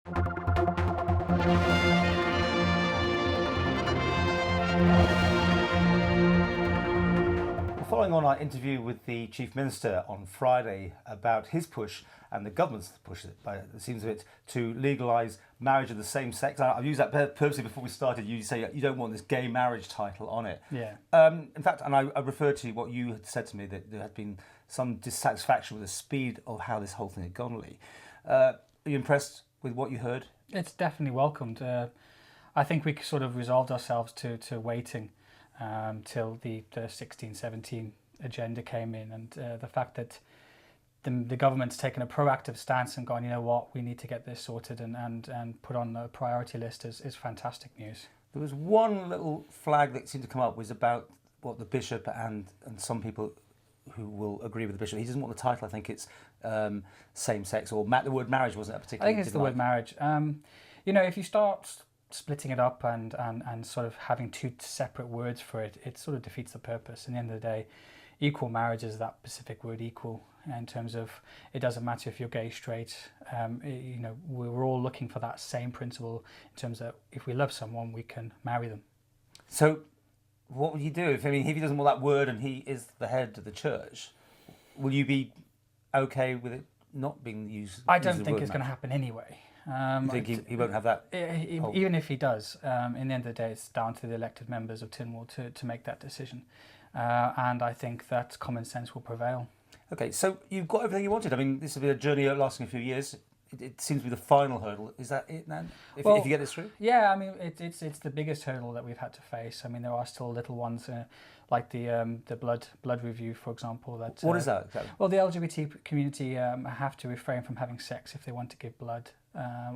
Following on our interview with the Chief Minister on Friday about his push and the government's push, it seems of it, to legalise marriage of the same sex. I've used that purposely before we started. You say you don't want this gay marriage title on it. Yeah. In fact, and I referred to what you had said to me, that there had been some dissatisfaction with the speed of how this whole thing had gone, Lee. Are you impressed with what you heard? It's definitely welcomed. I think we sort of resolved ourselves to waiting till the 16-17 agenda came in, and the fact that the government's taken a proactive stance and gone, you know what, we need to get this sorted and put on the priority list is fantastic news. There was one little flag that seemed to come up, was about what the bishop and some people who will agree with the bishop. He doesn't want the title. I think it's same-sex, or the word marriage wasn't a particular. I think it's the word marriage. You know, if you start splitting it up and sort of having two separate words for it, it sort of defeats the purpose. In the end of the day, equal marriage is that specific word, equal, in terms of it doesn't matter if you're gay, straight. You know, we're all looking for that same principle in terms of if we love someone, we can marry them. So what would you do if he doesn't want that word and he is the head of the church? Will you be okay with it not being used? I don't think it's going to happen anyway. You think he won't have that? Even if he does, in the end of the day, it's down to the elected members of Tynwald to make that decision. And I think that common sense will prevail. Okay, so you've got everything you wanted. I mean, this will be a journey lasting a few years. It seems to be the final hurdle. Is that it now? If you get this through? Yeah, I mean, it's the biggest hurdle that we've had to face. I mean, there are still little ones like the blood review, for example. What is that exactly? Well, the LGBT community have to refrain from having sex if they want to give blood.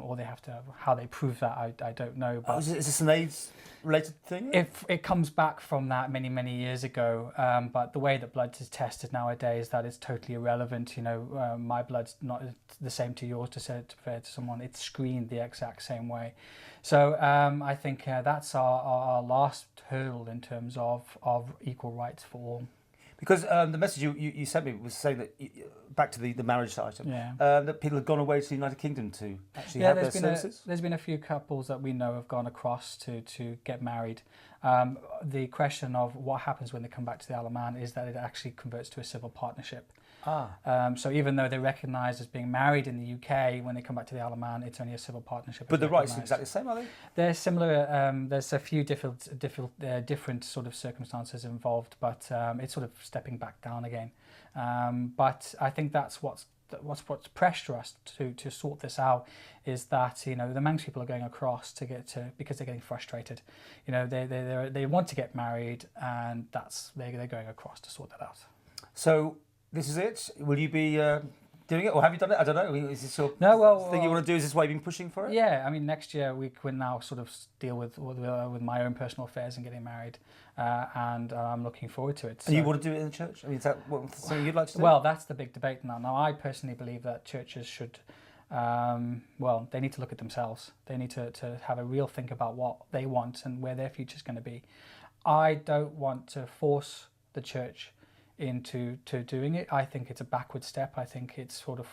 Or they have to, how they prove that, I don't know. But is this an AIDS-related thing? If it comes back from that many years ago, but the way that blood is tested nowadays, that is totally irrelevant. You know, my blood's not the same to yours to say it to someone. It's screened the exact same way. So I think that's our last hurdle in terms of equal rights for all. Because the message you sent me was saying that, back to the marriage item, that people have gone away to the United Kingdom to actually have their services? There's been a few couples that we know have gone across to get married. The question of what happens when they come back to the Isle of Man is that it actually converts to a civil partnership. So even though they're recognised as being married in the UK, when they come back to the Isle of Man, it's only a civil partnership. But the rights are exactly the same, are they? They're similar. There's a few different sort of circumstances involved, but it's sort of stepping back down again. But I think that's what's pressure us to sort this out, is that, you know, the Manx people are going across because they're getting frustrated. You know, they want to get married, and they're going across to sort that out. So this is it. Will you be doing it, or have you done it? I don't know. Is this your thing you want to do? Is this why you've been pushing for it? Yeah, I mean, next year we can now sort of deal with my own personal affairs and getting married, and I'm looking forward to it. So. And you want to do it in the church? I mean, is that something you'd like to do? Well, that's the big debate now. Now, I personally believe that churches should, they need to look at themselves. They need to have a real think about what they want and where their future's going to be. I don't want to force the church into doing it. I think it's a backward step. I think it's sort of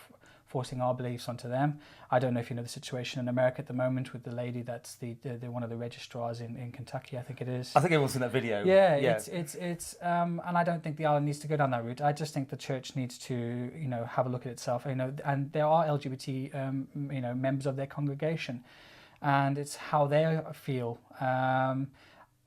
forcing our beliefs onto them. I don't know if you know the situation in America at the moment with the lady that's the one of the registrars in Kentucky, I think it is. I think everyone's seen that video. Yeah. It's and I don't think the island needs to go down that route. I just think the church needs to, you know, have a look at itself. You know, and there are LGBT you know, members of their congregation, and it's how they feel.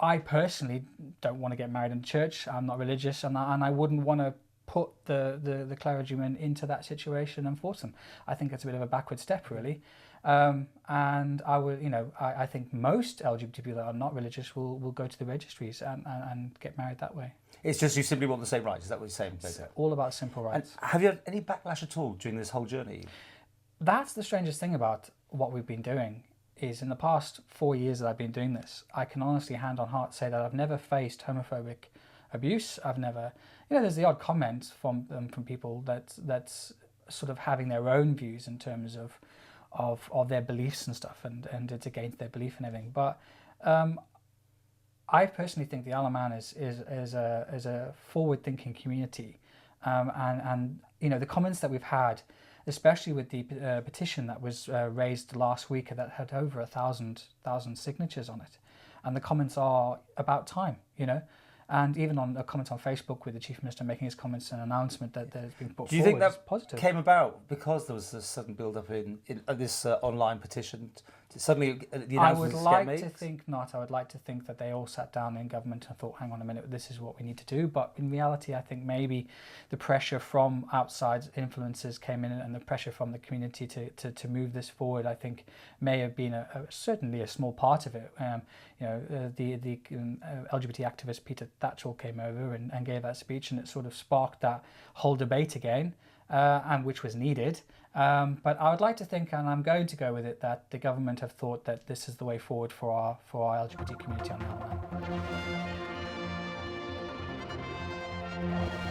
I personally don't want to get married in church. I'm not religious, and I wouldn't want to put the clergymen into that situation and force them. I think it's a bit of a backward step, really. And I would, you know, I think most LGBT people that are not religious will go to the registries and get married that way. It's just you simply want the same rights. Is that what you're saying? It's all about simple rights. And have you had any backlash at all during this whole journey? That's the strangest thing about what we've been doing. Is in the past 4 years that I've been doing this, I can honestly, hand on heart, say that I've never faced homophobic abuse. I've never, you know, there's the odd comment from people that's sort of having their own views in terms of their beliefs and stuff, and it's against their belief and everything. But I personally think the Isle of Man is a forward-thinking community, and you know, the comments that we've had. especially with the petition that was raised last week that had over 1,000 signatures on it. And the comments are about time, you know. And even on a comment on Facebook with the Chief Minister making his comments and announcement that has been put forward. Do you think that positive. came about because there was a sudden build-up in this online petition? Suddenly the announcements get made? I would like to think not. I would like to think that they all sat down in government and thought, hang on a minute, this is what we need to do. But in reality, I think maybe the pressure from outside influences came in, and the pressure from the community to move this forward, I think, may have been certainly a small part of it. The LGBT activist Peter Thatchell came over and gave that speech, and it sort of sparked that whole debate again, and which was needed. But I would like to think, and I'm going to go with it, that the government have thought that this is the way forward for our LGBT community on the island.